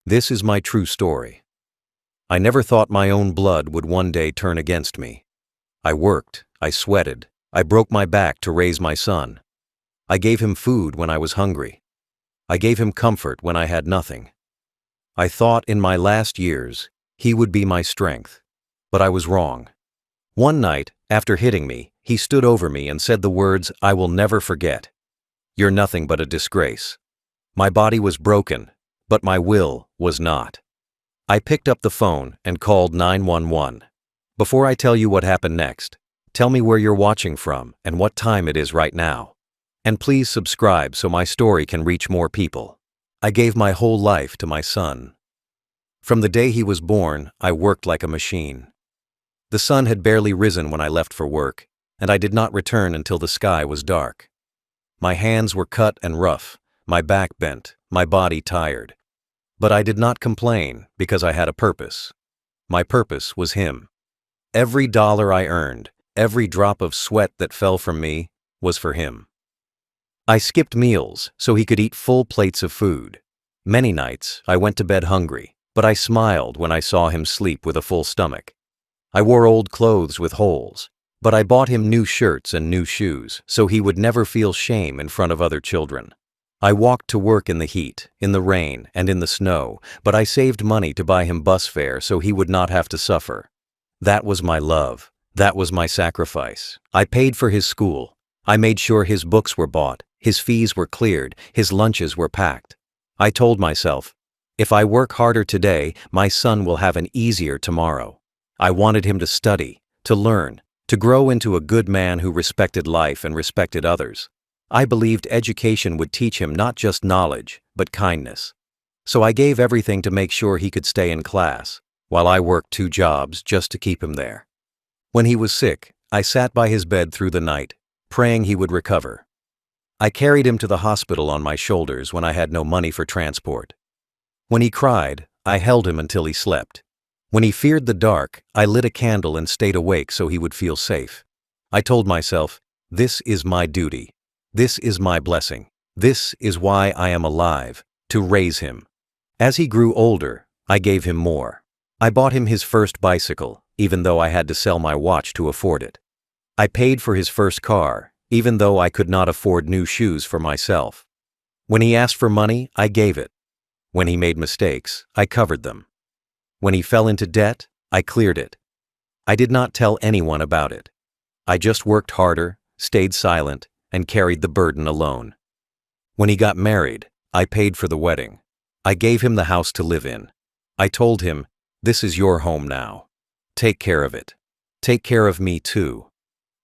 This is my true story. I never thought my own blood would one day turn against me. I worked, I sweated, I broke my back to raise my son. I gave him food when I was hungry. I gave him comfort when I had nothing. I thought in my last years he would be my strength, but I was wrong. One night, after hitting me, he stood over me and said the words I will never forget. "You're nothing but a disgrace." My body was broken, but my will was not. I picked up the phone and called 911. Before I tell you what happened next, tell me where you're watching from and what time it is right now. And please subscribe so my story can reach more people. I gave my whole life to my son. From the day he was born, I worked like a machine. The sun had barely risen when I left for work, and I did not return until the sky was dark. My hands were cut and rough, my back bent, my body tired. But I did not complain because I had a purpose. My purpose was him. Every dollar I earned, every drop of sweat that fell from me, was for him. I skipped meals so he could eat full plates of food. Many nights I went to bed hungry, but I smiled when I saw him sleep with a full stomach. I wore old clothes with holes, but I bought him new shirts and new shoes so he would never feel shame in front of other children. I walked to work in the heat, in the rain, and in the snow, but I saved money to buy him bus fare so he would not have to suffer. That was my love. That was my sacrifice. I paid for his school. I made sure his books were bought, his fees were cleared, his lunches were packed. I told myself, if I work harder today, my son will have an easier tomorrow. I wanted him to study, to learn, to grow into a good man who respected life and respected others. I believed education would teach him not just knowledge, but kindness. So I gave everything to make sure he could stay in class, while I worked 2 jobs just to keep him there. When he was sick, I sat by his bed through the night, praying he would recover. I carried him to the hospital on my shoulders when I had no money for transport. When he cried, I held him until he slept. When he feared the dark, I lit a candle and stayed awake so he would feel safe. I told myself, this is my duty. This is my blessing. This is why I am alive, to raise him. As he grew older, I gave him more. I bought him his first bicycle, even though I had to sell my watch to afford it. I paid for his first car, even though I could not afford new shoes for myself. When he asked for money, I gave it. When he made mistakes, I covered them. When he fell into debt, I cleared it. I did not tell anyone about it. I just worked harder, stayed silent, and carried the burden alone. When he got married, I paid for the wedding. I gave him the house to live in. I told him, this is your home now. Take care of it. Take care of me too.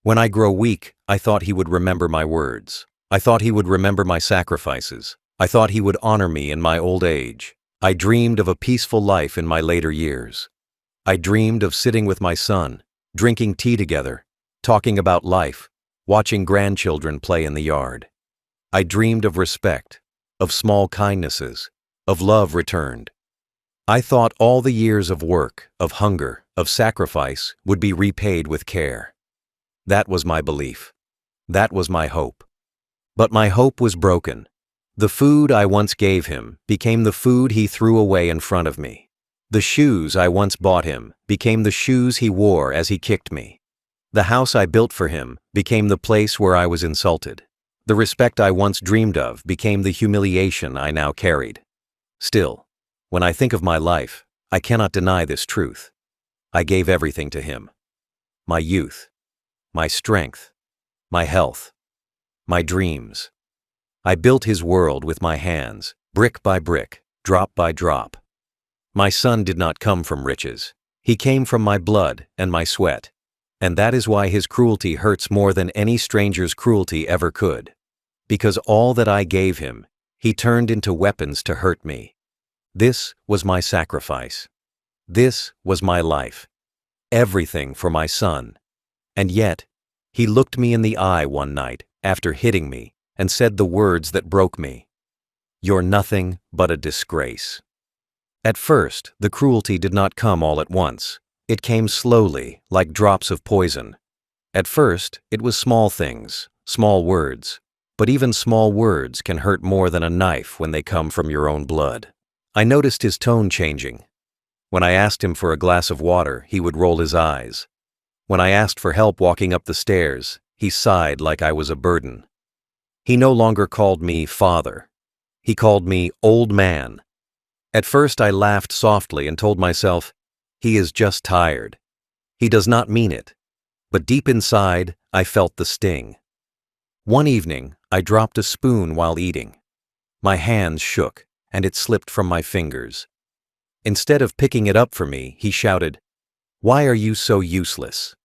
When I grow weak, I thought he would remember my words. I thought he would remember my sacrifices. I thought he would honor me in my old age. I dreamed of a peaceful life in my later years. I dreamed of sitting with my son, drinking tea together, talking about life, watching grandchildren play in the yard. I dreamed of respect, of small kindnesses, of love returned. I thought all the years of work, of hunger, of sacrifice would be repaid with care. That was my belief. That was my hope. But my hope was broken. The food I once gave him became the food he threw away in front of me. The shoes I once bought him became the shoes he wore as he kicked me. The house I built for him became the place where I was insulted. The respect I once dreamed of became the humiliation I now carried. Still, when I think of my life, I cannot deny this truth. I gave everything to him. My youth, my strength, my health, my dreams. I built his world with my hands, brick by brick, drop by drop. My son did not come from riches. He came from my blood and my sweat. And that is why his cruelty hurts more than any stranger's cruelty ever could. Because all that I gave him, he turned into weapons to hurt me. This was my sacrifice. This was my life. Everything for my son. And yet, he looked me in the eye one night after hitting me and said the words that broke me. You're nothing but a disgrace. At first, the cruelty did not come all at once. It came slowly, like drops of poison. At first, it was small things, small words. But even small words can hurt more than a knife when they come from your own blood. I noticed his tone changing. When I asked him for a glass of water, he would roll his eyes. When I asked for help walking up the stairs, he sighed like I was a burden. He no longer called me father. He called me old man. At first I laughed softly and told myself, he is just tired. He does not mean it. But deep inside, I felt the sting. One evening, I dropped a spoon while eating. My hands shook, and it slipped from my fingers. Instead of picking it up for me, he shouted, "Why are you so useless?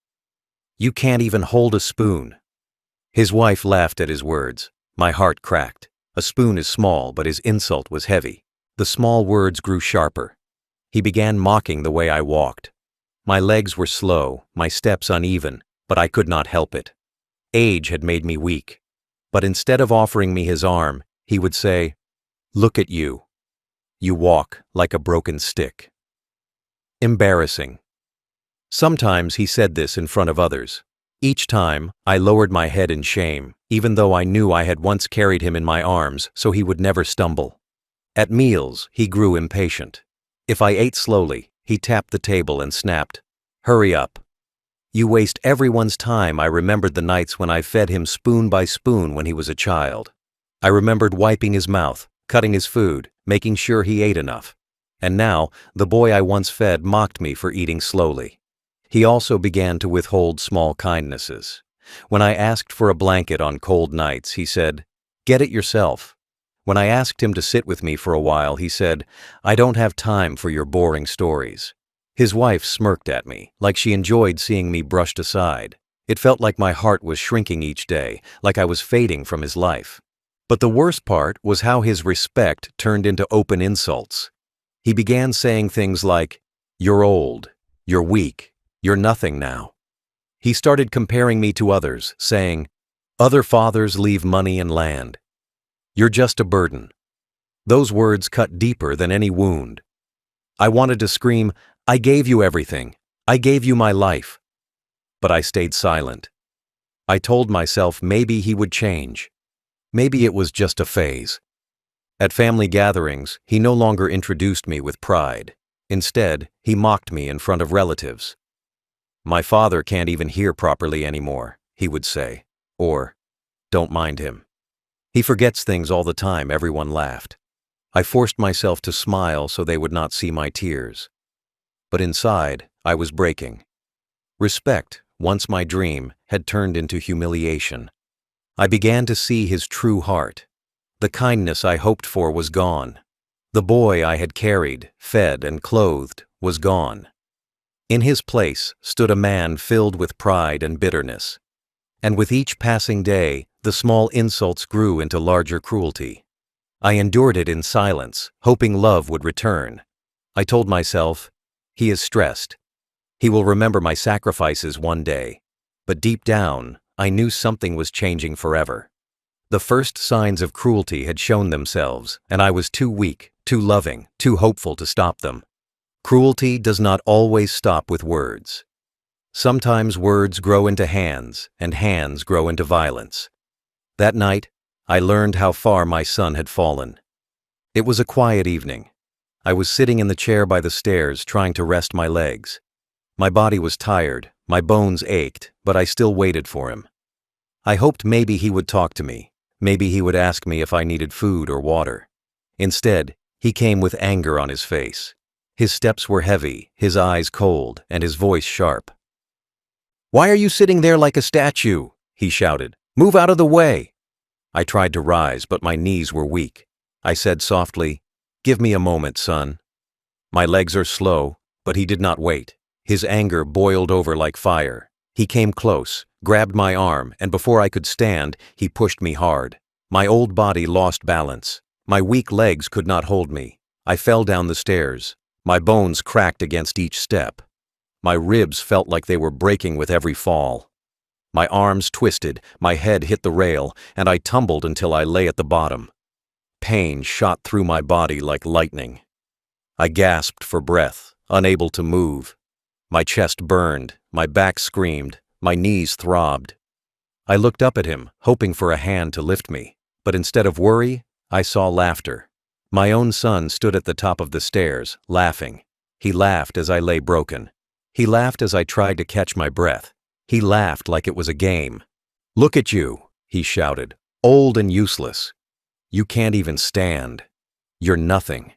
You can't even hold a spoon." His wife laughed at his words. My heart cracked. A spoon is small, but his insult was heavy. The small words grew sharper. He began mocking the way I walked. My legs were slow, my steps uneven, but I could not help it. Age had made me weak. But instead of offering me his arm, he would say, "Look at you. You walk like a broken stick." Embarrassing. Sometimes he said this in front of others. Each time, I lowered my head in shame, even though I knew I had once carried him in my arms so he would never stumble. At meals, he grew impatient. If I ate slowly, he tapped the table and snapped, "Hurry up. You waste everyone's time." I remembered the nights when I fed him spoon by spoon when he was a child. I remembered wiping his mouth, cutting his food, making sure he ate enough. And now, the boy I once fed mocked me for eating slowly. He also began to withhold small kindnesses. When I asked for a blanket on cold nights, he said, "Get it yourself." When I asked him to sit with me for a while, he said, "I don't have time for your boring stories." His wife smirked at me, like she enjoyed seeing me brushed aside. It felt like my heart was shrinking each day, like I was fading from his life. But the worst part was how his respect turned into open insults. He began saying things like, "You're old, you're weak, you're nothing now." He started comparing me to others, saying, "Other fathers leave money and land. You're just a burden." Those words cut deeper than any wound. I wanted to scream, "I gave you everything. I gave you my life." But I stayed silent. I told myself maybe he would change. Maybe it was just a phase. At family gatherings, he no longer introduced me with pride. Instead, he mocked me in front of relatives. "My father can't even hear properly anymore," he would say. Or, "Don't mind him. He forgets things all the time." Everyone laughed. I forced myself to smile so they would not see my tears. But inside, I was breaking. Respect, once my dream, had turned into humiliation. I began to see his true heart. The kindness I hoped for was gone. The boy I had carried, fed, and clothed was gone. In his place stood a man filled with pride and bitterness. And with each passing day, the small insults grew into larger cruelty. I endured it in silence, hoping love would return. I told myself, he is stressed. He will remember my sacrifices one day. But deep down, I knew something was changing forever. The first signs of cruelty had shown themselves, and I was too weak, too loving, too hopeful to stop them. Cruelty does not always stop with words. Sometimes words grow into hands, and hands grow into violence. That night, I learned how far my son had fallen. It was a quiet evening. I was sitting in the chair by the stairs trying to rest my legs. My body was tired, my bones ached, but I still waited for him. I hoped maybe he would talk to me. Maybe he would ask me if I needed food or water. Instead, he came with anger on his face. His steps were heavy, his eyes cold, and his voice sharp. "Why are you sitting there like a statue?" he shouted. "Move out of the way." I tried to rise, but my knees were weak. I said softly, "Give me a moment, son." My legs are slow, but he did not wait. His anger boiled over like fire. He came close, grabbed my arm, and before I could stand, he pushed me hard. My old body lost balance. My weak legs could not hold me. I fell down the stairs. My bones cracked against each step. My ribs felt like they were breaking with every fall. My arms twisted, my head hit the rail, and I tumbled until I lay at the bottom. Pain shot through my body like lightning. I gasped for breath, unable to move. My chest burned, my back screamed, my knees throbbed. I looked up at him, hoping for a hand to lift me, but instead of worry, I saw laughter. My own son stood at the top of the stairs, laughing. He laughed as I lay broken. He laughed as I tried to catch my breath. He laughed like it was a game. "Look at you," he shouted, "old and useless. You can't even stand. You're nothing."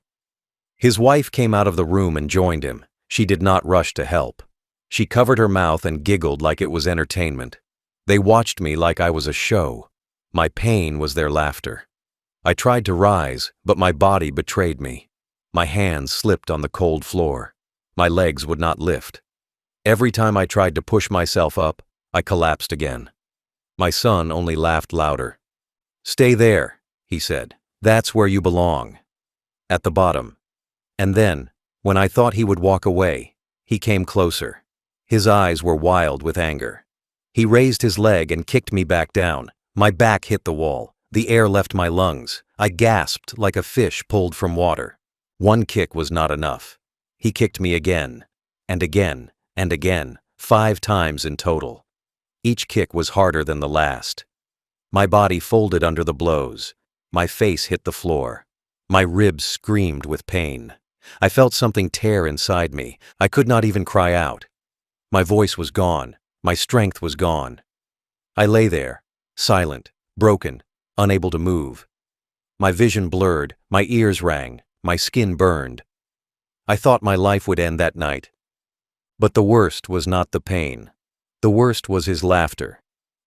His wife came out of the room and joined him. She did not rush to help. She covered her mouth and giggled like it was entertainment. They watched me like I was a show. My pain was their laughter. I tried to rise, but my body betrayed me. My hands slipped on the cold floor. My legs would not lift. Every time I tried to push myself up, I collapsed again. My son only laughed louder. "Stay there," he said. "That's where you belong. At the bottom." And then, when I thought he would walk away, he came closer. His eyes were wild with anger. He raised his leg and kicked me back down. My back hit the wall. The air left my lungs. I gasped like a fish pulled from water. One kick was not enough. He kicked me again, and again, and again, 5 times in total. Each kick was harder than the last. My body folded under the blows. My face hit the floor. My ribs screamed with pain. I felt something tear inside me. I could not even cry out. My voice was gone. My strength was gone. I lay there, silent, broken, unable to move. My vision blurred, my ears rang, my skin burned. I thought my life would end that night. But the worst was not the pain. The worst was his laughter.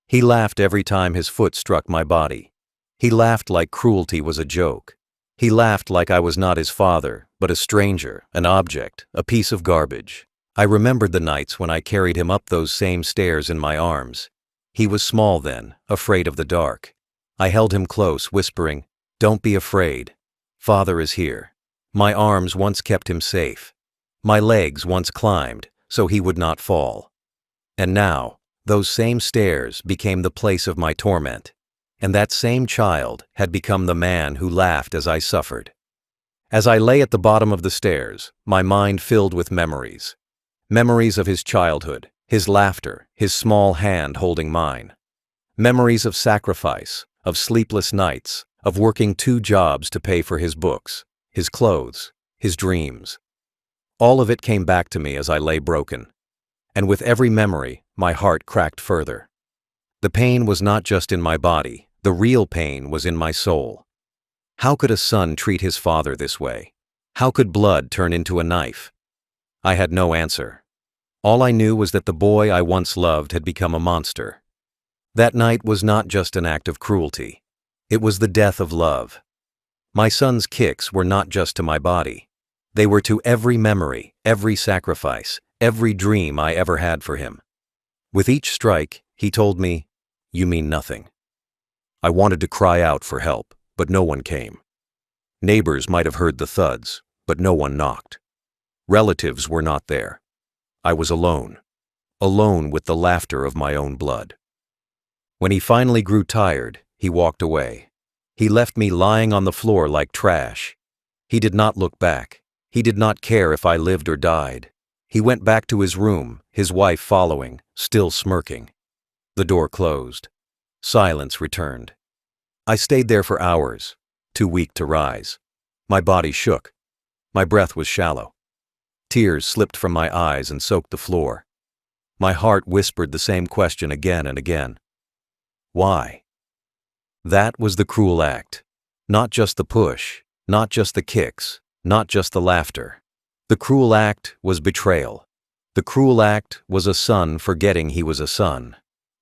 He laughed every time his foot struck my body. He laughed like cruelty was a joke. He laughed like I was not his father, but a stranger, an object, a piece of garbage. I remembered the nights when I carried him up those same stairs in my arms. He was small then, afraid of the dark. I held him close, whispering, "Don't be afraid. Father is here." My arms once kept him safe. My legs once climbed, so he would not fall. And now, those same stairs became the place of my torment. And that same child had become the man who laughed as I suffered. As I lay at the bottom of the stairs, my mind filled with memories. Memories of his childhood, his laughter, his small hand holding mine. Memories of sacrifice, of sleepless nights, of working 2 jobs to pay for his books, his clothes, his dreams. All of it came back to me as I lay broken. And with every memory, my heart cracked further. The pain was not just in my body, the real pain was in my soul. How could a son treat his father this way? How could blood turn into a knife? I had no answer. All I knew was that the boy I once loved had become a monster. That night was not just an act of cruelty. It was the death of love. My son's kicks were not just to my body. They were to every memory, every sacrifice, every dream I ever had for him. With each strike, he told me, "You mean nothing." I wanted to cry out for help, but no one came. Neighbors might have heard the thuds, but no one knocked. Relatives were not there. I was alone. Alone with the laughter of my own blood. When he finally grew tired, he walked away. He left me lying on the floor like trash. He did not look back. He did not care if I lived or died. He went back to his room, his wife following, still smirking. The door closed. Silence returned. I stayed there for hours, too weak to rise. My body shook. My breath was shallow. Tears slipped from my eyes and soaked the floor. My heart whispered the same question again and again. Why? That was the cruel act. Not just the push, not just the kicks, not just the laughter. The cruel act was betrayal. The cruel act was a son forgetting he was a son.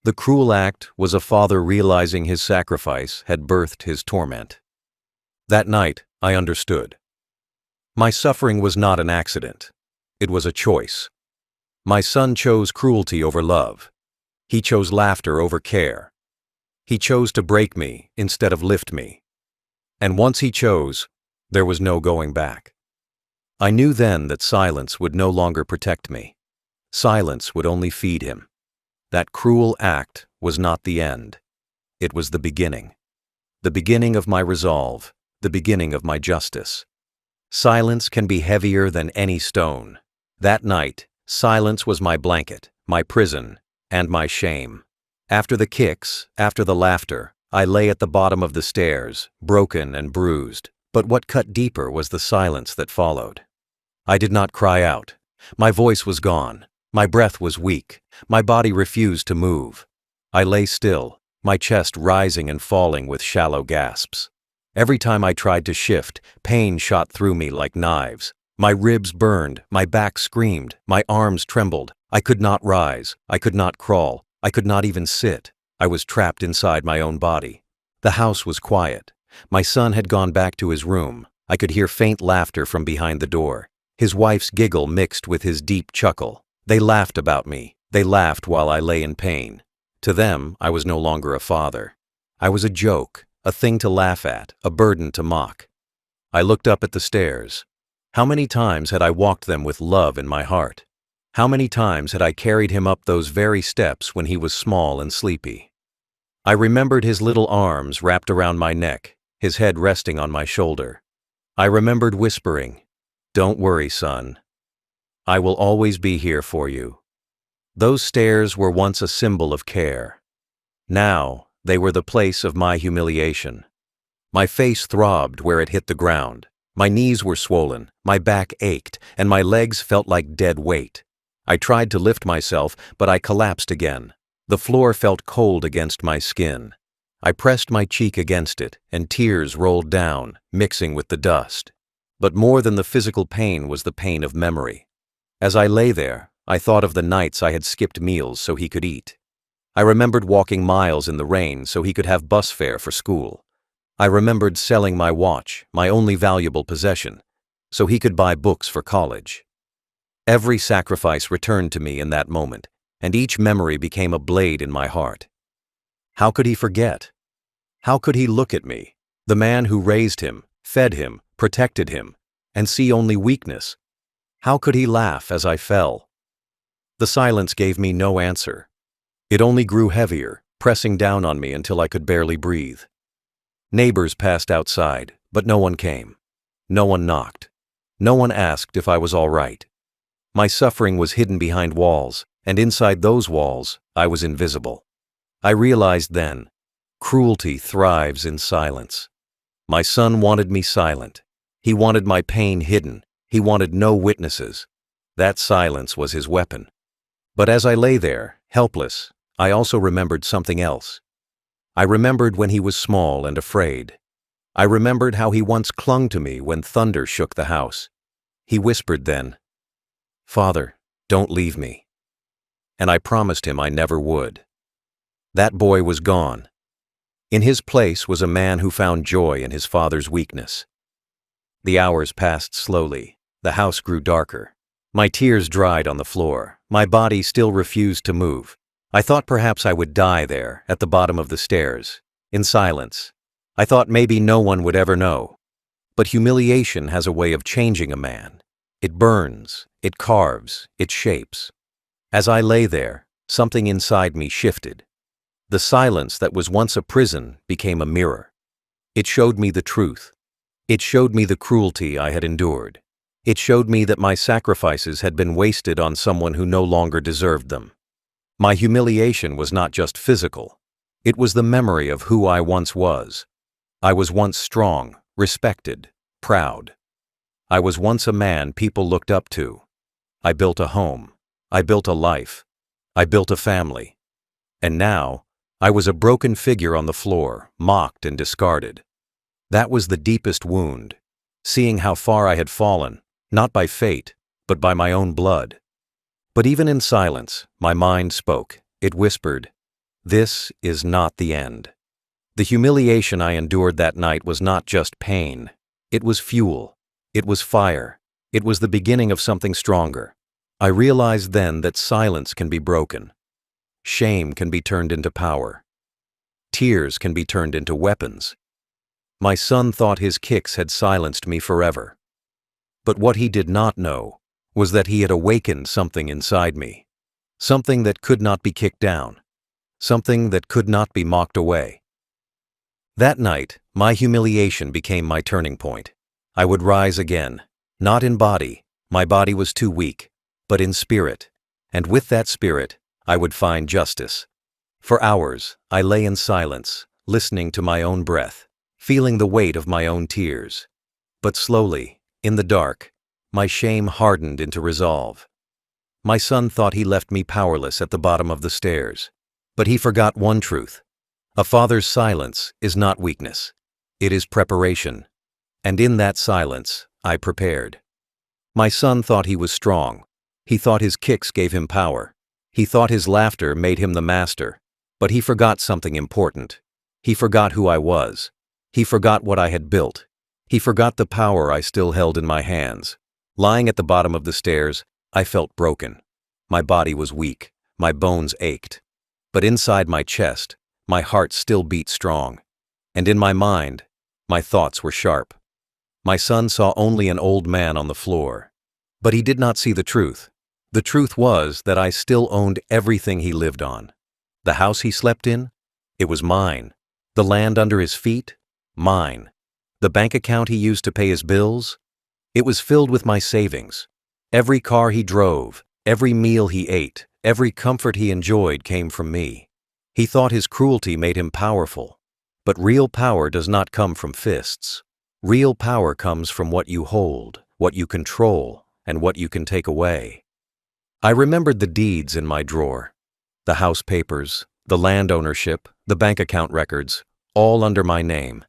The cruel act was a father realizing his sacrifice had birthed his torment. That night, I understood. My suffering was not an accident. It was a choice. My son chose cruelty over love. He chose laughter over care. He chose to break me instead of lift me. And once he chose, there was no going back. I knew then that silence would no longer protect me. Silence would only feed him. That cruel act was not the end. It was the beginning. The beginning of my resolve, the beginning of my justice. Silence can be heavier than any stone. That night, silence was my blanket, my prison, and my shame. After the kicks, after the laughter, I lay at the bottom of the stairs, broken and bruised, But what cut deeper was the silence that followed. I did not cry out. My voice was gone. My breath was weak. My body refused to move. I lay still, my chest rising and falling with shallow gasps. Every time I tried to shift, pain shot through me like knives. My ribs burned, my back screamed, my arms trembled. I could not rise, I could not crawl, I could not even sit. I was trapped inside my own body. The house was quiet. My son had gone back to his room. I could hear faint laughter from behind the door. His wife's giggle mixed with his deep chuckle. They laughed about me. They laughed while I lay in pain. To them, I was no longer a father. I was a joke, a thing to laugh at, a burden to mock. I looked up at the stairs. How many times had I walked them with love in my heart? How many times had I carried him up those very steps when he was small and sleepy? I remembered his little arms wrapped around my neck, his head resting on my shoulder. I remembered whispering, "Don't worry, son. I will always be here for you." Those stairs were once a symbol of care. Now, they were the place of my humiliation. My face throbbed where it hit the ground. My knees were swollen, my back ached, and my legs felt like dead weight. I tried to lift myself, but I collapsed again. The floor felt cold against my skin. I pressed my cheek against it, and tears rolled down, mixing with the dust. But more than the physical pain was the pain of memory. As I lay there, I thought of the nights I had skipped meals so he could eat. I remembered walking miles in the rain so he could have bus fare for school. I remembered selling my watch, my only valuable possession, so he could buy books for college. Every sacrifice returned to me in that moment, and each memory became a blade in my heart. How could he forget? How could he look at me, the man who raised him, fed him, protected him, and see only weakness? How could he laugh as I fell? The silence gave me no answer. It only grew heavier, pressing down on me until I could barely breathe. Neighbors passed outside, but no one came. No one knocked. No one asked if I was all right. My suffering was hidden behind walls, and inside those walls, I was invisible. I realized then, cruelty thrives in silence. My son wanted me silent. He wanted my pain hidden. He wanted no witnesses. That silence was his weapon. But as I lay there, helpless, I also remembered something else. I remembered when he was small and afraid. I remembered how he once clung to me when thunder shook the house. He whispered then, "Father, don't leave me." And I promised him I never would. That boy was gone. In his place was a man who found joy in his father's weakness. The hours passed slowly. The house grew darker. My tears dried on the floor. My body still refused to move. I thought perhaps I would die there, at the bottom of the stairs, in silence. I thought maybe no one would ever know. But humiliation has a way of changing a man. It burns, it carves, it shapes. As I lay there, something inside me shifted. The silence that was once a prison became a mirror. It showed me the truth. It showed me the cruelty I had endured. It showed me that my sacrifices had been wasted on someone who no longer deserved them. My humiliation was not just physical. It was the memory of who I once was. I was once strong, respected, proud. I was once a man people looked up to. I built a home. I built a life. I built a family. And now, I was a broken figure on the floor, mocked and discarded. That was the deepest wound, seeing how far I had fallen, not by fate, but by my own blood. But even in silence, my mind spoke. It whispered, "This is not the end." The humiliation I endured that night was not just pain. It was fuel. It was fire. It was the beginning of something stronger. I realized then that silence can be broken. Shame can be turned into power. Tears can be turned into weapons. My son thought his kicks had silenced me forever. But what he did not know was that he had awakened something inside me. Something that could not be kicked down. Something that could not be mocked away. That night, my humiliation became my turning point. I would rise again, not in body, my body was too weak, but in spirit, and with that spirit, I would find justice. For hours, I lay in silence, listening to my own breath, feeling the weight of my own tears. But slowly, in the dark, my shame hardened into resolve. My son thought he left me powerless at the bottom of the stairs. But he forgot one truth. A father's silence is not weakness. It is preparation. And in that silence, I prepared. My son thought he was strong. He thought his kicks gave him power. He thought his laughter made him the master. But he forgot something important. He forgot who I was. He forgot what I had built. He forgot the power I still held in my hands. Lying at the bottom of the stairs, I felt broken. My body was weak. My bones ached. But inside my chest, my heart still beat strong. And in my mind, my thoughts were sharp. My son saw only an old man on the floor. But he did not see the truth. The truth was that I still owned everything he lived on. The house he slept in? It was mine. The land under his feet? Mine. The bank account he used to pay his bills? It was filled with my savings. Every car he drove, every meal he ate, every comfort he enjoyed came from me. He thought his cruelty made him powerful. But real power does not come from fists. Real power comes from what you hold, what you control, and what you can take away. I remembered the deeds in my drawer. The house papers, the land ownership, the bank account records, all under my name.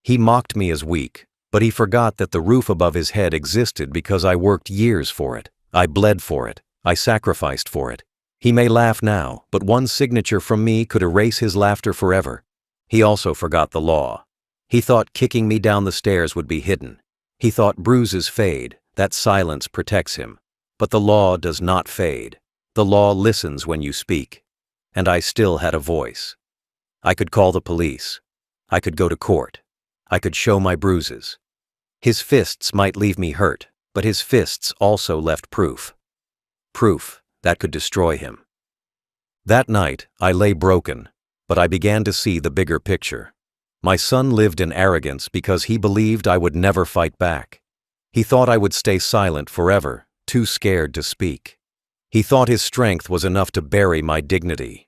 He mocked me as weak, but he forgot that the roof above his head existed because I worked years for it. I bled for it. I sacrificed for it. He may laugh now, but one signature from me could erase his laughter forever. He also forgot the law. He thought kicking me down the stairs would be hidden. He thought bruises fade, that silence protects him. But the law does not fade. The law listens when you speak. And I still had a voice. I could call the police. I could go to court. I could show my bruises. His fists might leave me hurt, but his fists also left proof. Proof that could destroy him. That night, I lay broken, but I began to see the bigger picture. My son lived in arrogance because he believed I would never fight back. He thought I would stay silent forever, too scared to speak. He thought his strength was enough to bury my dignity.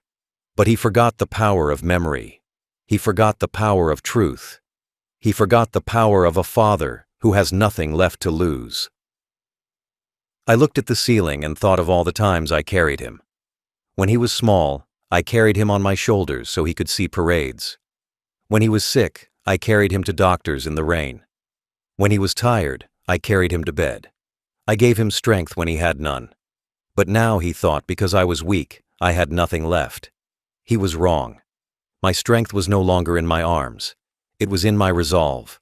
But he forgot the power of memory. He forgot the power of truth. He forgot the power of a father who has nothing left to lose. I looked at the ceiling and thought of all the times I carried him. When he was small, I carried him on my shoulders so he could see parades. When he was sick, I carried him to doctors in the rain. When he was tired, I carried him to bed. I gave him strength when he had none. But now he thought because I was weak, I had nothing left. He was wrong. My strength was no longer in my arms. It was in my resolve.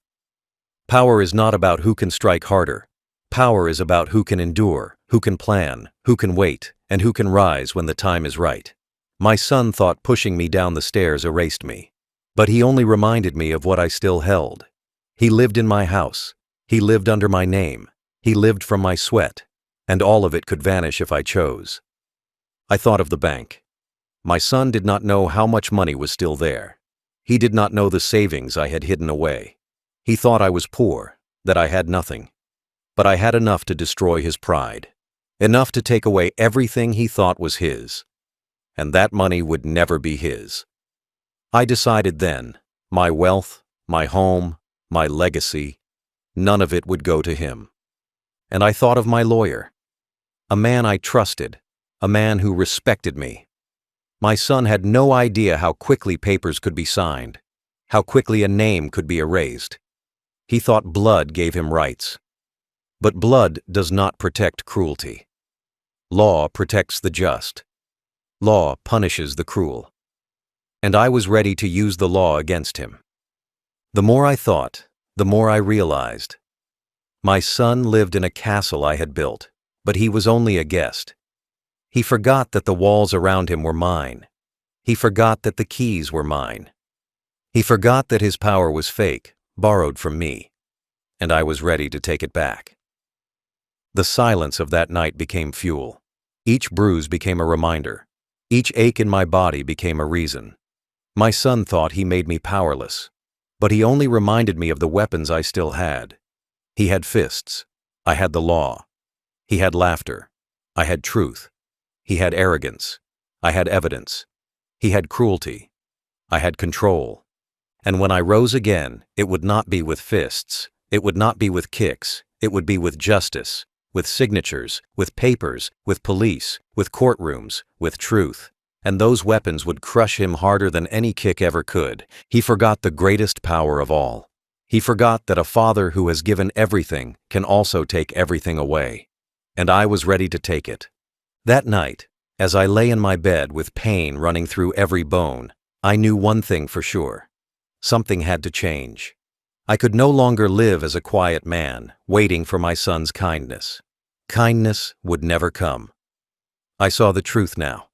Power is not about who can strike harder. Power is about who can endure, who can plan, who can wait, and who can rise when the time is right. My son thought pushing me down the stairs erased me. But he only reminded me of what I still held. He lived in my house. He lived under my name. He lived from my sweat. And all of it could vanish if I chose. I thought of the bank. My son did not know how much money was still there. He did not know the savings I had hidden away. He thought I was poor, that I had nothing. But I had enough to destroy his pride. Enough to take away everything he thought was his. And that money would never be his. I decided then, my wealth, my home, my legacy, none of it would go to him. And I thought of my lawyer. A man I trusted, a man who respected me. My son had no idea how quickly papers could be signed, how quickly a name could be erased. He thought blood gave him rights. But blood does not protect cruelty. Law protects the just. Law punishes the cruel. And I was ready to use the law against him. The more I thought, the more I realized. My son lived in a castle I had built, but he was only a guest. He forgot that the walls around him were mine. He forgot that the keys were mine. He forgot that his power was fake, borrowed from me, and I was ready to take it back. The silence of that night became fuel. Each bruise became a reminder. Each ache in my body became a reason. My son thought he made me powerless, but he only reminded me of the weapons I still had. He had fists. I had the law. He had laughter. I had truth. He had arrogance. I had evidence. He had cruelty. I had control. And when I rose again, it would not be with fists. It would not be with kicks, it would be with justice, with signatures, with papers, with police, with courtrooms, with truth. And those weapons would crush him harder than any kick ever could. He forgot the greatest power of all. He forgot that a father who has given everything can also take everything away. And I was ready to take it. That night, as I lay in my bed with pain running through every bone, I knew one thing for sure. Something had to change. I could no longer live as a quiet man, waiting for my son's kindness. Kindness would never come. I saw the truth now.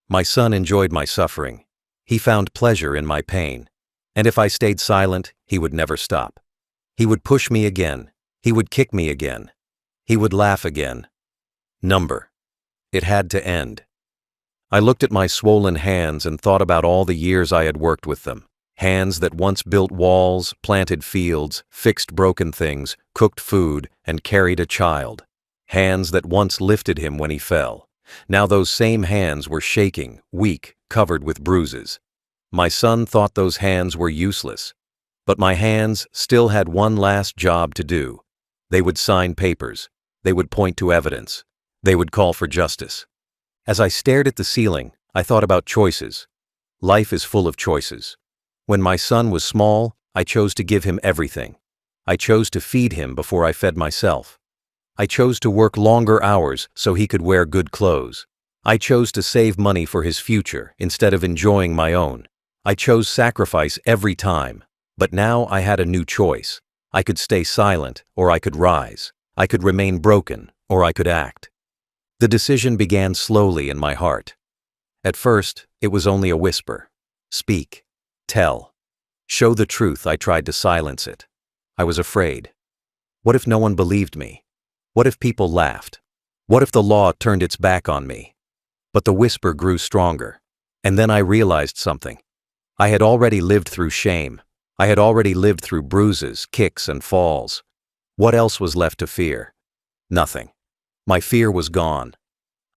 My son enjoyed my suffering. He found pleasure in my pain. And if I stayed silent, he would never stop. He would push me again. He would kick me again. He would laugh again. It had to end. I looked at my swollen hands and thought about all the years I had worked with them. Hands that once built walls, planted fields, fixed broken things, cooked food, and carried a child. Hands that once lifted him when he fell. Now those same hands were shaking, weak, covered with bruises. My son thought those hands were useless. But my hands still had one last job to do. They would sign papers. They would point to evidence. They would call for justice. As I stared at the ceiling, I thought about choices. Life is full of choices. When my son was small, I chose to give him everything. I chose to feed him before I fed myself. I chose to work longer hours so he could wear good clothes. I chose to save money for his future instead of enjoying my own. I chose sacrifice every time. But now I had a new choice. I could stay silent, or I could rise. I could remain broken, or I could act. The decision began slowly in my heart. At first, it was only a whisper. Speak. Tell. Show the truth. I tried to silence it. I was afraid. What if no one believed me? What if people laughed? What if the law turned its back on me? But the whisper grew stronger. And then I realized something. I had already lived through shame. I had already lived through bruises, kicks, and falls. What else was left to fear? Nothing. My fear was gone.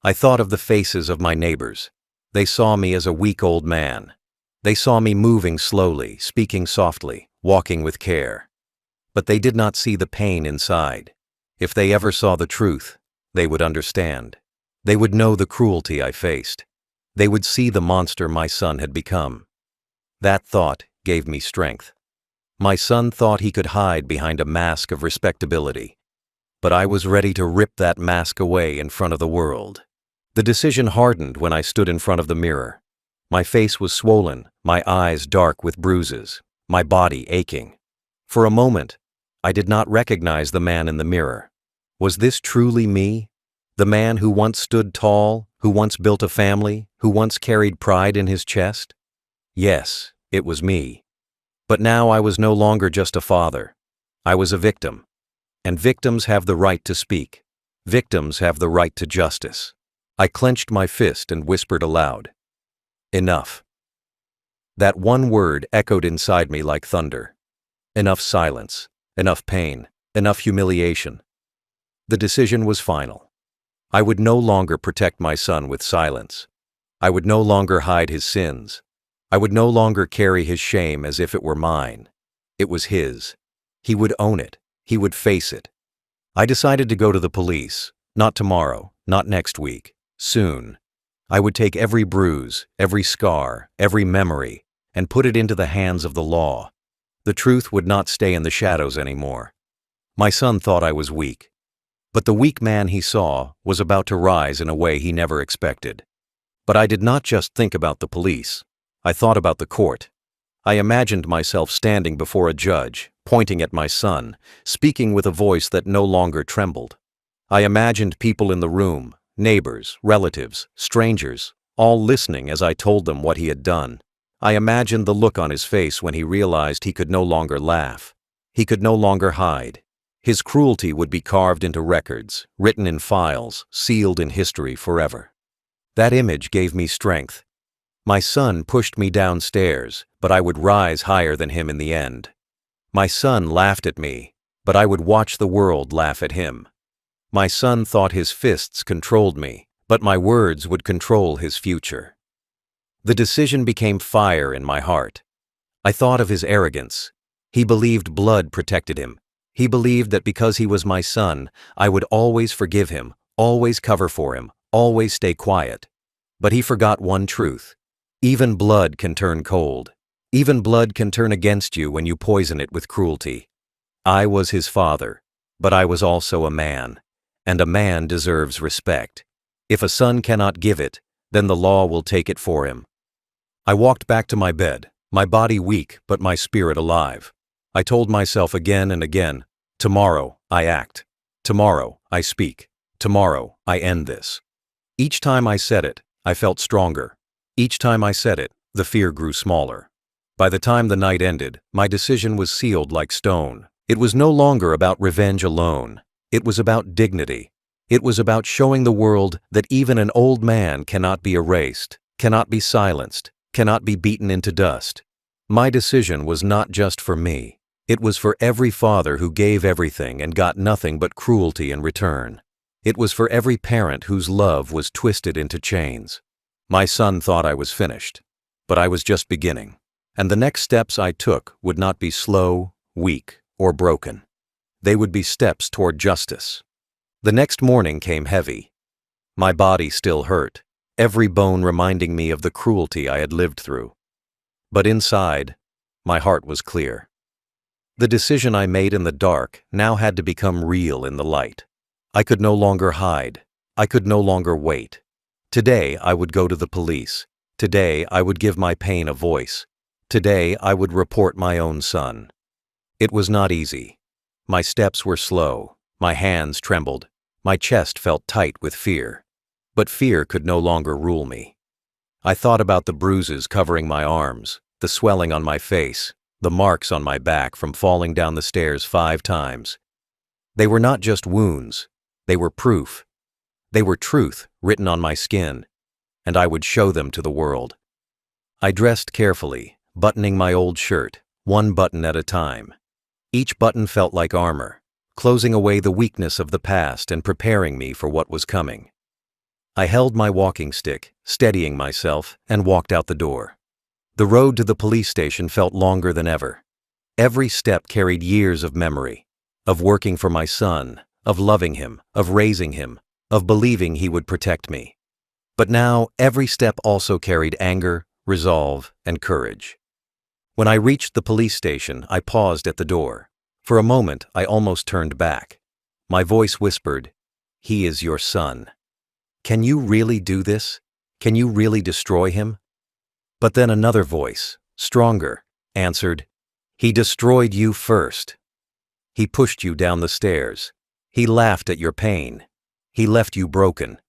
I thought of the faces of my neighbors. They saw me as a weak old man. They saw me moving slowly, speaking softly, walking with care. But they did not see the pain inside. If they ever saw the truth, they would understand. They would know the cruelty I faced. They would see the monster my son had become. That thought gave me strength. My son thought he could hide behind a mask of respectability. But I was ready to rip that mask away in front of the world. The decision hardened when I stood in front of the mirror. My face was swollen, my eyes dark with bruises, my body aching. For a moment, I did not recognize the man in the mirror. Was this truly me? The man who once stood tall, who once built a family, who once carried pride in his chest? Yes, it was me. But now I was no longer just a father. I was a victim. And victims have the right to speak. Victims have the right to justice. I clenched my fist and whispered aloud. Enough. That one word echoed inside me like thunder. Enough silence. Enough pain, enough humiliation. The decision was final. I would no longer protect my son with silence. I would no longer hide his sins. I would no longer carry his shame as if it were mine. It was his. He would own it. He would face it. I decided to go to the police. Not tomorrow, not next week. Soon. I would take every bruise, every scar, every memory, and put it into the hands of the law. The truth would not stay in the shadows anymore. My son thought I was weak. But the weak man he saw was about to rise in a way he never expected. But I did not just think about the police. I thought about the court. I imagined myself standing before a judge, pointing at my son, speaking with a voice that no longer trembled. I imagined people in the room, neighbors, relatives, strangers, all listening as I told them what he had done. I imagined the look on his face when he realized he could no longer laugh. He could no longer hide. His cruelty would be carved into records, written in files, sealed in history forever. That image gave me strength. My son pushed me downstairs, but I would rise higher than him in the end. My son laughed at me, but I would watch the world laugh at him. My son thought his fists controlled me, but my words would control his future. The decision became fire in my heart. I thought of his arrogance. He believed blood protected him. He believed that because he was my son, I would always forgive him, always cover for him, always stay quiet. But he forgot one truth. Even blood can turn cold. Even blood can turn against you when you poison it with cruelty. I was his father, but I was also a man, and a man deserves respect. If a son cannot give it, then the law will take it for him. I walked back to my bed, my body weak but my spirit alive. I told myself again and again, tomorrow I act. Tomorrow I speak. Tomorrow I end this. Each time I said it, I felt stronger. Each time I said it, the fear grew smaller. By the time the night ended, my decision was sealed like stone. It was no longer about revenge alone. It was about dignity. It was about showing the world that even an old man cannot be erased, cannot be silenced, cannot be beaten into dust. My decision was not just for me. It was for every father who gave everything and got nothing but cruelty in return. It was for every parent whose love was twisted into chains. My son thought I was finished, but I was just beginning. And the next steps I took would not be slow, weak, or broken. They would be steps toward justice. The next morning came heavy. My body still hurt, every bone reminding me of the cruelty I had lived through. But inside, my heart was clear. The decision I made in the dark now had to become real in the light. I could no longer hide. I could no longer wait. Today I would go to the police. Today I would give my pain a voice. Today I would report my own son. It was not easy. My steps were slow. My hands trembled. My chest felt tight with fear. But fear could no longer rule me. I thought about the bruises covering my arms, the swelling on my face, the marks on my back from falling down the stairs 5 times. They were not just wounds. They were proof. They were truth written on my skin, and I would show them to the world. I dressed carefully, buttoning my old shirt, one button at a time. Each button felt like armor, closing away the weakness of the past and preparing me for what was coming. I held my walking stick, steadying myself, and walked out the door. The road to the police station felt longer than ever. Every step carried years of memory, of working for my son, of loving him, of raising him, of believing he would protect me. But now, every step also carried anger, resolve, and courage. When I reached the police station, I paused at the door. For a moment, I almost turned back. My voice whispered, "He is your son. Can you really do this? Can you really destroy him?" But then another voice, stronger, answered, "He destroyed you first. He pushed you down the stairs. He laughed at your pain. He left you broken."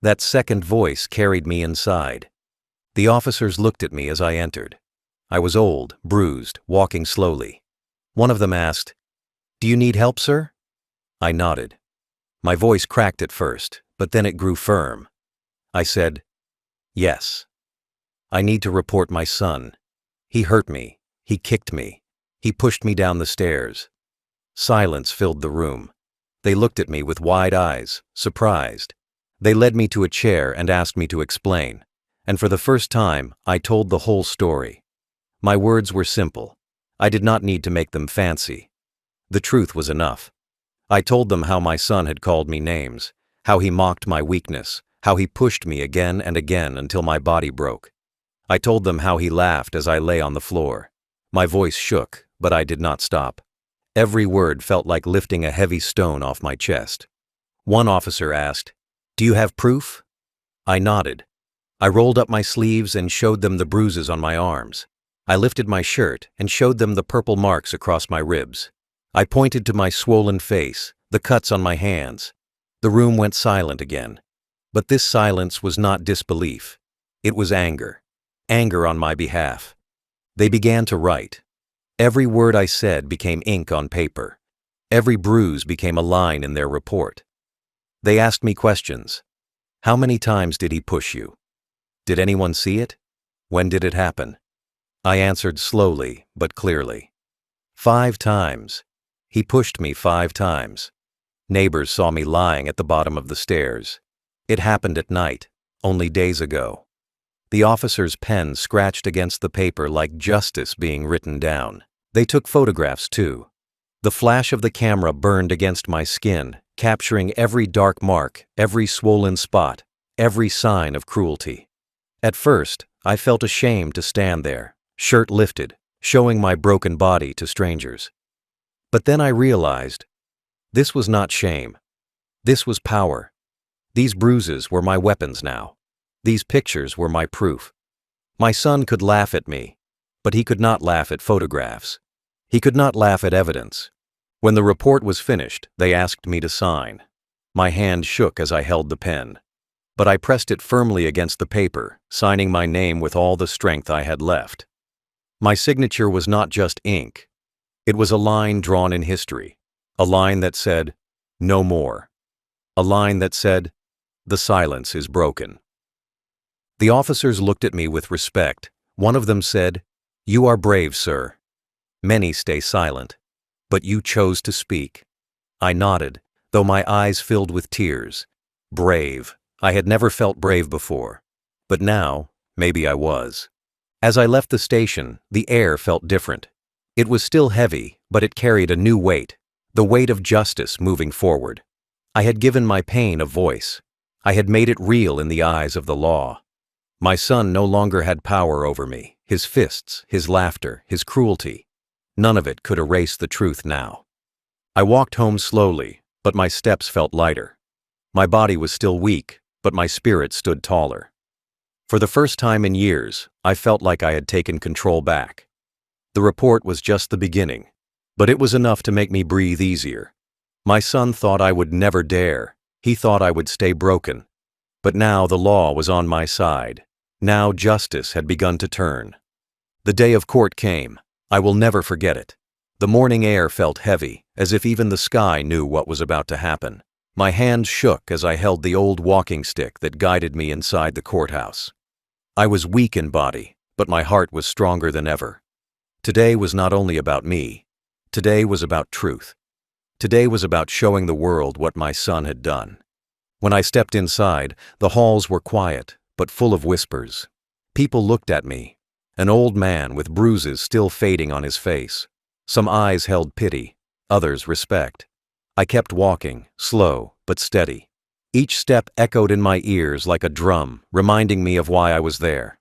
That second voice carried me inside. The officers looked at me as I entered. I was old, bruised, walking slowly. One of them asked, "Do you need help, sir?" I nodded. My voice cracked at first, but then it grew firm. I said, "Yes. I need to report my son. He hurt me. He kicked me. He pushed me down the stairs." Silence filled the room. They looked at me with wide eyes, surprised. They led me to a chair and asked me to explain. And for the first time, I told the whole story. My words were simple. I did not need to make them fancy. The truth was enough. I told them how my son had called me names, how he mocked my weakness, how he pushed me again and again until my body broke. I told them how he laughed as I lay on the floor. My voice shook, but I did not stop. Every word felt like lifting a heavy stone off my chest. One officer asked, "Do you have proof?" I nodded. I rolled up my sleeves and showed them the bruises on my arms. I lifted my shirt and showed them the purple marks across my ribs. I pointed to my swollen face, the cuts on my hands. The room went silent again. But this silence was not disbelief. It was anger. Anger on my behalf. They began to write. Every word I said became ink on paper. Every bruise became a line in their report. They asked me questions. How many times did he push you? Did anyone see it? When did it happen? I answered slowly but clearly. 5 times. He pushed me 5 times. Neighbors saw me lying at the bottom of the stairs. It happened at night, only days ago. The officer's pen scratched against the paper like justice being written down. They took photographs too. The flash of the camera burned against my skin, capturing every dark mark, every swollen spot, every sign of cruelty. At first, I felt ashamed to stand there, shirt lifted, showing my broken body to strangers. But then I realized, this was not shame. This was power. These bruises were my weapons now. These pictures were my proof. My son could laugh at me, but he could not laugh at photographs. He could not laugh at evidence. When the report was finished, they asked me to sign. My hand shook as I held the pen, but I pressed it firmly against the paper, signing my name with all the strength I had left. My signature was not just ink. It was a line drawn in history, a line that said, "No more." A line that said, "The silence is broken." The officers looked at me with respect. One of them said, "You are brave, sir. Many stay silent, but you chose to speak." I nodded, though my eyes filled with tears. Brave. I had never felt brave before. But now, maybe I was. As I left the station, the air felt different. It was still heavy, but it carried a new weight, the weight of justice moving forward. I had given my pain a voice. I had made it real in the eyes of the law. My son no longer had power over me, his fists, his laughter, his cruelty. None of it could erase the truth now. I walked home slowly, but my steps felt lighter. My body was still weak, but my spirit stood taller. For the first time in years, I felt like I had taken control back. The report was just the beginning, but it was enough to make me breathe easier. My son thought I would never dare. He thought I would stay broken. But now the law was on my side. Now justice had begun to turn. The day of court came. I will never forget it. The morning air felt heavy, as if even the sky knew what was about to happen. My hands shook as I held the old walking stick that guided me inside the courthouse. I was weak in body, but my heart was stronger than ever. Today was not only about me. Today was about truth. Today was about showing the world what my son had done. When I stepped inside, the halls were quiet, but full of whispers. People looked at me. An old man with bruises still fading on his face. Some eyes held pity, others respect. I kept walking, slow but steady. Each step echoed in my ears like a drum, reminding me of why I was there.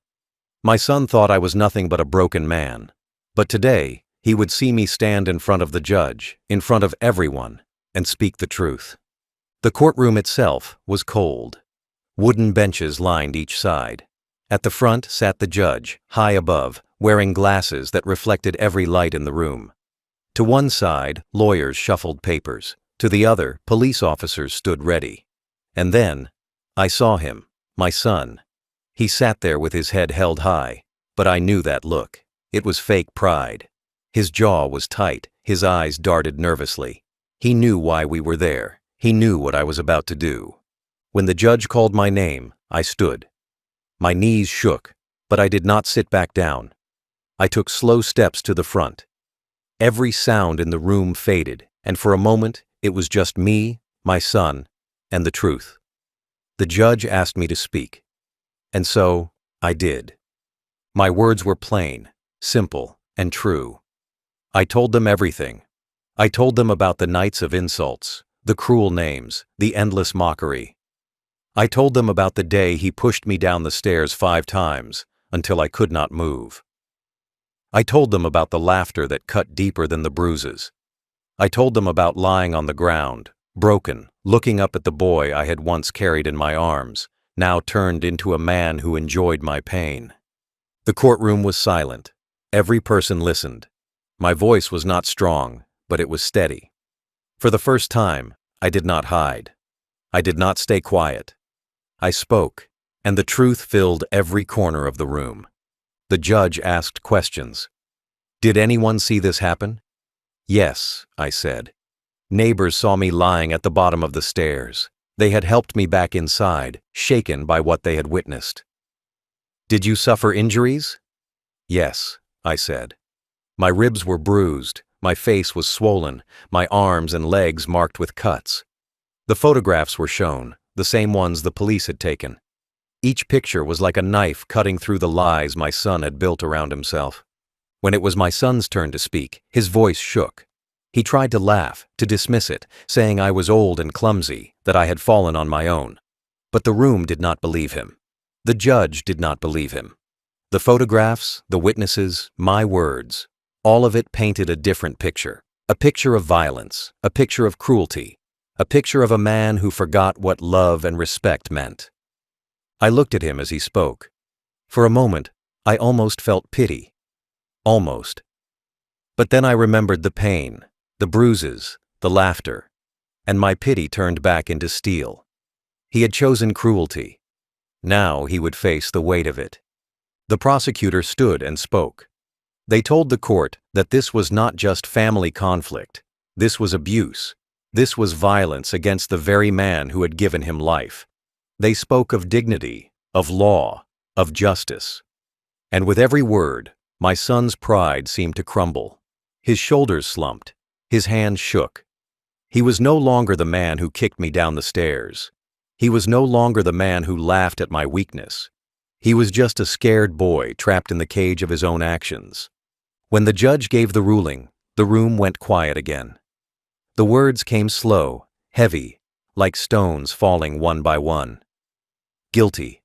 My son thought I was nothing but a broken man. But today, he would see me stand in front of the judge, in front of everyone, and speak the truth. The courtroom itself was cold. Wooden benches lined each side. At the front sat the judge, high above, wearing glasses that reflected every light in the room. To one side, lawyers shuffled papers. To the other, police officers stood ready. And then, I saw him, my son. He sat there with his head held high, but I knew that look. It was fake pride. His jaw was tight, his eyes darted nervously. He knew why we were there. He knew what I was about to do. When the judge called my name, I stood. My knees shook, but I did not sit back down. I took slow steps to the front. Every sound in the room faded, and for a moment, it was just me, my son, and the truth. The judge asked me to speak. And so, I did. My words were plain, simple, and true. I told them everything. I told them about the nights of insults, the cruel names, the endless mockery. I told them about the day he pushed me down the stairs 5 times until I could not move. I told them about the laughter that cut deeper than the bruises. I told them about lying on the ground, broken, looking up at the boy I had once carried in my arms, now turned into a man who enjoyed my pain. The courtroom was silent. Every person listened. My voice was not strong, but it was steady. For the first time, I did not hide. I did not stay quiet. I spoke, and the truth filled every corner of the room. The judge asked questions. Did anyone see this happen? Yes, I said. Neighbors saw me lying at the bottom of the stairs. They had helped me back inside, shaken by what they had witnessed. Did you suffer injuries? Yes, I said. My ribs were bruised, my face was swollen, my arms and legs marked with cuts. The photographs were shown, the same ones the police had taken. Each picture was like a knife cutting through the lies my son had built around himself. When it was my son's turn to speak, his voice shook. He tried to laugh, to dismiss it, saying I was old and clumsy, that I had fallen on my own. But the room did not believe him. The judge did not believe him. The photographs, the witnesses, my words, all of it painted a different picture. A picture of violence, a picture of cruelty, a picture of a man who forgot what love and respect meant. I looked at him as he spoke. For a moment, I almost felt pity. Almost. But then I remembered the pain, the bruises, the laughter, and my pity turned back into steel. He had chosen cruelty. Now he would face the weight of it. The prosecutor stood and spoke. They told the court that this was not just family conflict. This was abuse. This was violence against the very man who had given him life. They spoke of dignity, of law, of justice. And with every word, my son's pride seemed to crumble. His shoulders slumped. His hands shook. He was no longer the man who kicked me down the stairs. He was no longer the man who laughed at my weakness. He was just a scared boy trapped in the cage of his own actions. When the judge gave the ruling, the room went quiet again. The words came slow, heavy, like stones falling one by one. Guilty.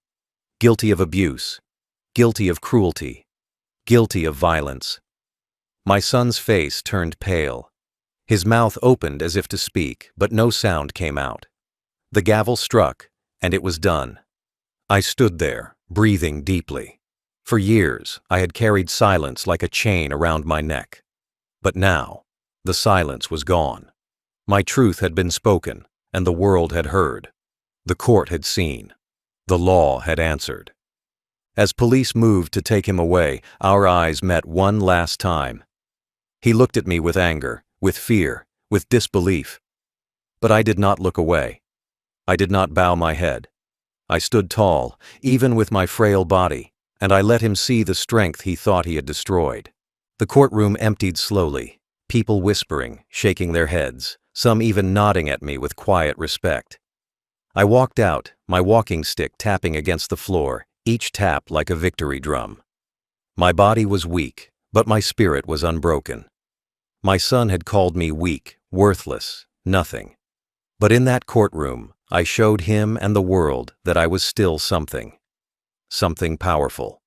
Guilty of abuse. Guilty of cruelty. Guilty of violence. My son's face turned pale. His mouth opened as if to speak, but no sound came out. The gavel struck, and it was done. I stood there, breathing deeply. For years, I had carried silence like a chain around my neck. But now, the silence was gone. My truth had been spoken, and the world had heard. The court had seen. The law had answered. As police moved to take him away, our eyes met one last time. He looked at me with anger, with fear, with disbelief. But I did not look away. I did not bow my head. I stood tall, even with my frail body, and I let him see the strength he thought he had destroyed. The courtroom emptied slowly, people whispering, shaking their heads, some even nodding at me with quiet respect. I walked out, my walking stick tapping against the floor, each tap like a victory drum. My body was weak, but my spirit was unbroken. My son had called me weak, worthless, nothing. But in that courtroom, I showed him and the world that I was still something. Something powerful.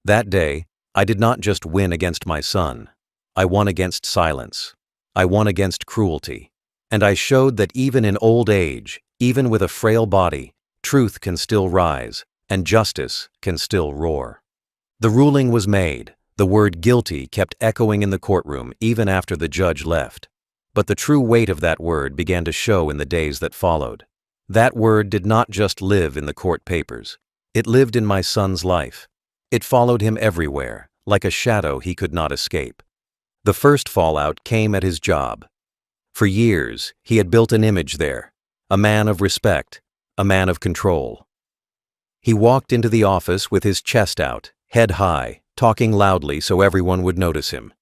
That day, I did not just win against my son. I won against silence. I won against cruelty. And I showed that even in old age, even with a frail body, truth can still rise, and justice can still roar. The ruling was made. The word guilty kept echoing in the courtroom even after the judge left. But the true weight of that word began to show in the days that followed. That word did not just live in the court papers. It lived in my son's life. It followed him everywhere, like a shadow he could not escape. The first fallout came at his job. For years, he had built an image there, a man of respect, a man of control. He walked into the office with his chest out, head high, talking loudly so everyone would notice him.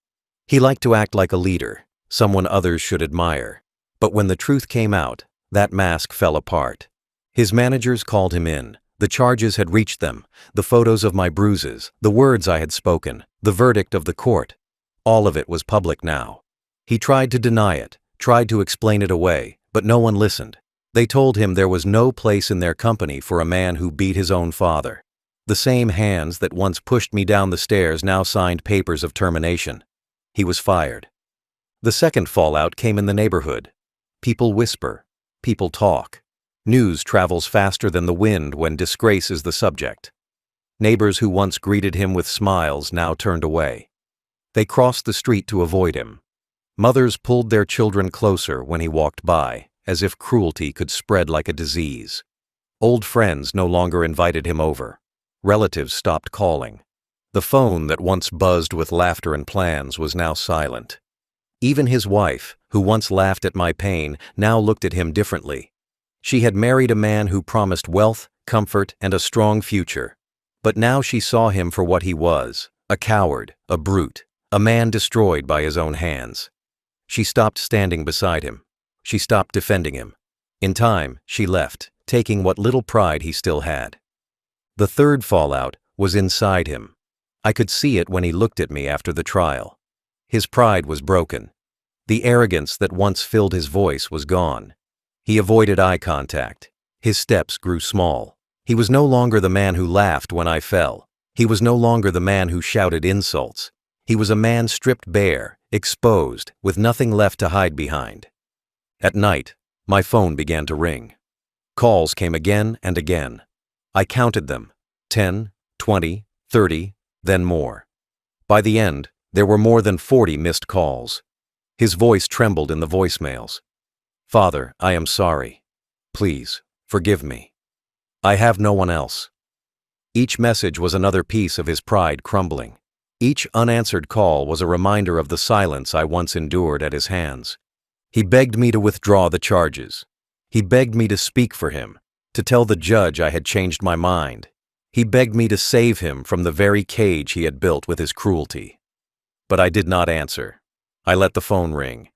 He liked to act like a leader, someone others should admire. But when the truth came out, that mask fell apart. His managers called him in. The charges had reached them, the photos of my bruises, the words I had spoken, the verdict of the court. All of it was public now. He tried to deny it, tried to explain it away, but no one listened. They told him there was no place in their company for a man who beat his own father. The same hands that once pushed me down the stairs now signed papers of termination. He was fired. The second fallout came in the neighborhood. People whisper. People talk. News travels faster than the wind when disgrace is the subject. Neighbors who once greeted him with smiles now turned away. They crossed the street to avoid him. Mothers pulled their children closer when he walked by, as if cruelty could spread like a disease. Old friends no longer invited him over. Relatives stopped calling. The phone that once buzzed with laughter and plans was now silent. Even his wife, who once laughed at my pain, now looked at him differently. She had married a man who promised wealth, comfort, and a strong future. But now she saw him for what he was, a coward, a brute, a man destroyed by his own hands. She stopped standing beside him. She stopped defending him. In time, she left, taking what little pride he still had. The third fallout was inside him. I could see it when he looked at me after the trial. His pride was broken. The arrogance that once filled his voice was gone. He avoided eye contact. His steps grew small. He was no longer the man who laughed when I fell. He was no longer the man who shouted insults. He was a man stripped bare, exposed, with nothing left to hide behind. At night, my phone began to ring. Calls came again and again. I counted them, 10, 20, 30, then more. By the end, there were more than 40 missed calls. His voice trembled in the voicemails. "Father, I am sorry. Please, forgive me. I have no one else." Each message was another piece of his pride crumbling. Each unanswered call was a reminder of the silence I once endured at his hands. He begged me to withdraw the charges. He begged me to speak for him, to tell the judge I had changed my mind. He begged me to save him from the very cage he had built with his cruelty. But I did not answer. I let the phone ring.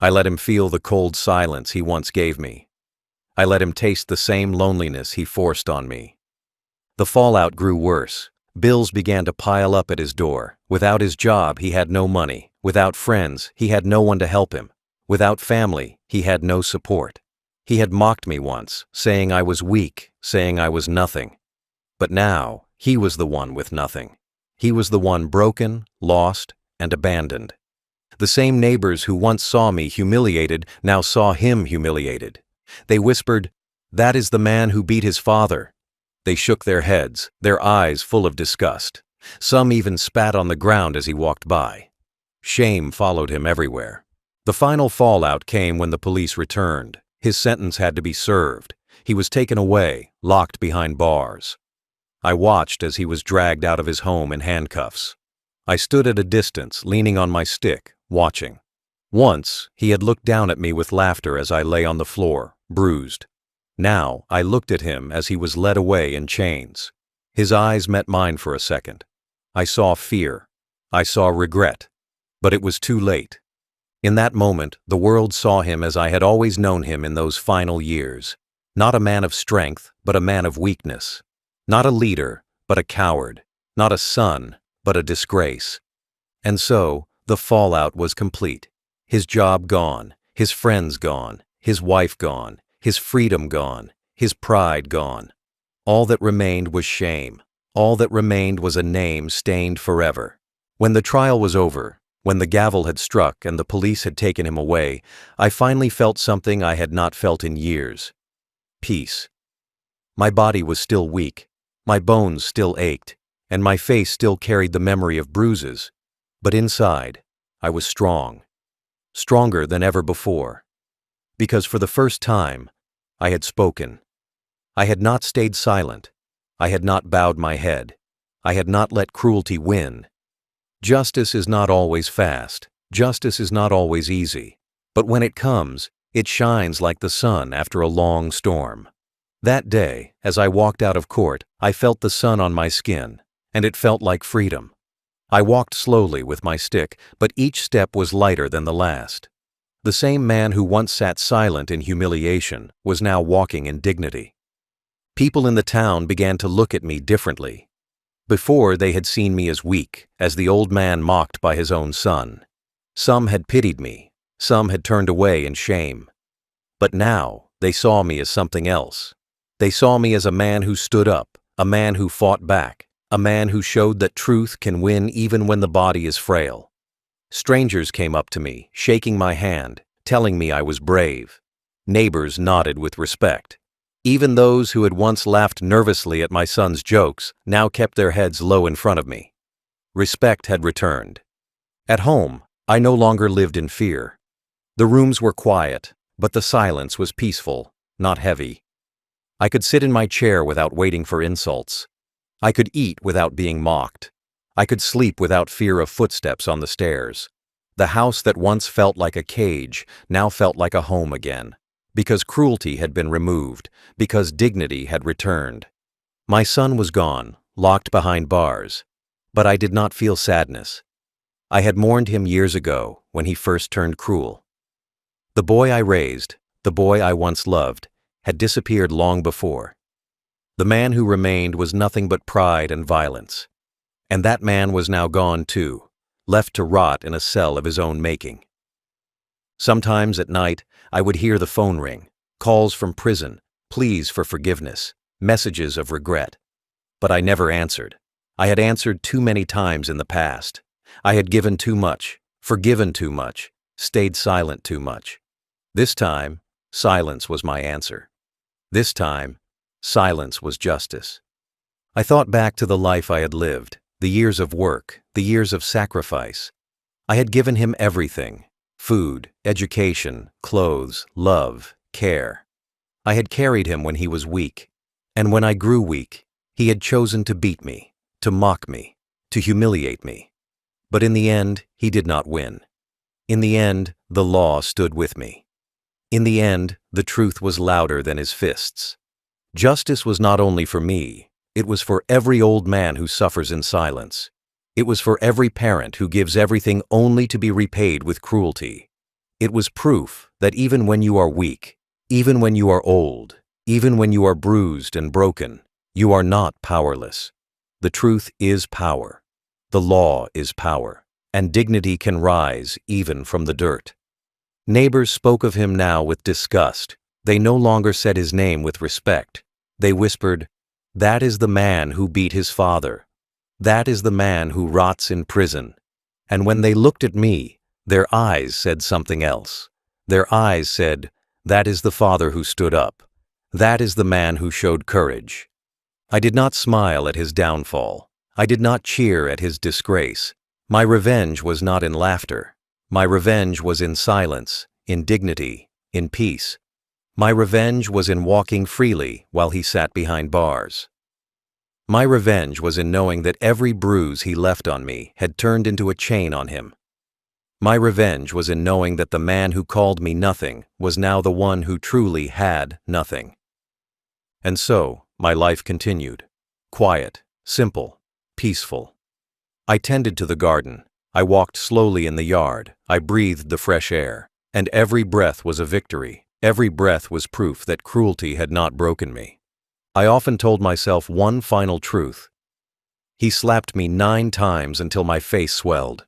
I let him feel the cold silence he once gave me. I let him taste the same loneliness he forced on me. The fallout grew worse. Bills began to pile up at his door. Without his job, he had no money. Without friends, he had no one to help him. Without family, he had no support. He had mocked me once, saying I was weak, saying I was nothing. But now, he was the one with nothing. He was the one broken, lost, and abandoned. The same neighbors who once saw me humiliated now saw him humiliated. They whispered, "That is the man who beat his father." They shook their heads, their eyes full of disgust. Some even spat on the ground as he walked by. Shame followed him everywhere. The final fallout came when the police returned. His sentence had to be served. He was taken away, locked behind bars. I watched as he was dragged out of his home in handcuffs. I stood at a distance, leaning on my stick, watching. Once, he had looked down at me with laughter as I lay on the floor, bruised. Now, I looked at him as he was led away in chains. His eyes met mine for a second. I saw fear. I saw regret. But it was too late. In that moment, the world saw him as I had always known him in those final years. Not a man of strength, but a man of weakness. Not a leader, but a coward. Not a son, but a disgrace. And so, the fallout was complete. His job gone, his friends gone, his wife gone, his freedom gone, his pride gone. All that remained was shame. All that remained was a name stained forever. When the trial was over, when the gavel had struck and the police had taken him away, I finally felt something I had not felt in years. Peace. My body was still weak, my bones still ached, and my face still carried the memory of bruises. But inside, I was strong. Stronger than ever before. Because for the first time, I had spoken. I had not stayed silent. I had not bowed my head. I had not let cruelty win. Justice is not always fast. Justice is not always easy. But when it comes, it shines like the sun after a long storm. That day, as I walked out of court, I felt the sun on my skin, and it felt like freedom. I walked slowly with my stick, but each step was lighter than the last. The same man who once sat silent in humiliation was now walking in dignity. People in the town began to look at me differently. Before, they had seen me as weak, as the old man mocked by his own son. Some had pitied me, some had turned away in shame. But now, they saw me as something else. They saw me as a man who stood up, a man who fought back, a man who showed that truth can win even when the body is frail. Strangers came up to me, shaking my hand, telling me I was brave. Neighbors nodded with respect. Even those who had once laughed nervously at my son's jokes now kept their heads low in front of me. Respect had returned. At home, I no longer lived in fear. The rooms were quiet, but the silence was peaceful, not heavy. I could sit in my chair without waiting for insults. I could eat without being mocked. I could sleep without fear of footsteps on the stairs. The house that once felt like a cage now felt like a home again, because cruelty had been removed, because dignity had returned. My son was gone, locked behind bars, but I did not feel sadness. I had mourned him years ago when he first turned cruel. The boy I raised, the boy I once loved, had disappeared long before. The man who remained was nothing but pride and violence. And that man was now gone too, left to rot in a cell of his own making. Sometimes at night, I would hear the phone ring, calls from prison, pleas for forgiveness, messages of regret. But I never answered. I had answered too many times in the past. I had given too much, forgiven too much, stayed silent too much. This time, silence was my answer. This time, silence was justice. I thought back to the life I had lived, the years of work, the years of sacrifice. I had given him everything: food, education, clothes, love, care. I had carried him when he was weak, and when I grew weak, he had chosen to beat me, to mock me, to humiliate me. But in the end, he did not win. In the end, the law stood with me. In the end, the truth was louder than his fists. Justice was not only for me, it was for every old man who suffers in silence. It was for every parent who gives everything only to be repaid with cruelty. It was proof that even when you are weak, even when you are old, even when you are bruised and broken, you are not powerless. The truth is power. The law is power, and dignity can rise even from the dirt. Neighbors spoke of him now with disgust. They no longer said his name with respect. They whispered, "That is the man who beat his father. That is the man who rots in prison." And when they looked at me, their eyes said something else. Their eyes said, "That is the father who stood up. That is the man who showed courage." I did not smile at his downfall. I did not cheer at his disgrace. My revenge was not in laughter. My revenge was in silence, in dignity, in peace. My revenge was in walking freely while he sat behind bars. My revenge was in knowing that every bruise he left on me had turned into a chain on him. My revenge was in knowing that the man who called me nothing was now the one who truly had nothing. And so, my life continued. Quiet, simple, peaceful. I tended to the garden. I walked slowly in the yard. I breathed the fresh air. And every breath was a victory. Every breath was proof that cruelty had not broken me. I often told myself one final truth. He slapped me 9 times until my face swelled.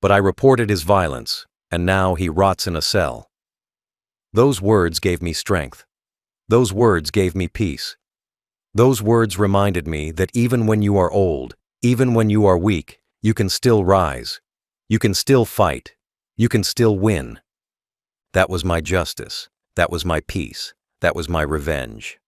But I reported his violence, and now he rots in a cell. Those words gave me strength. Those words gave me peace. Those words reminded me that even when you are old, even when you are weak, you can still rise. You can still fight. You can still win. That was my justice. That was my peace. That was my revenge.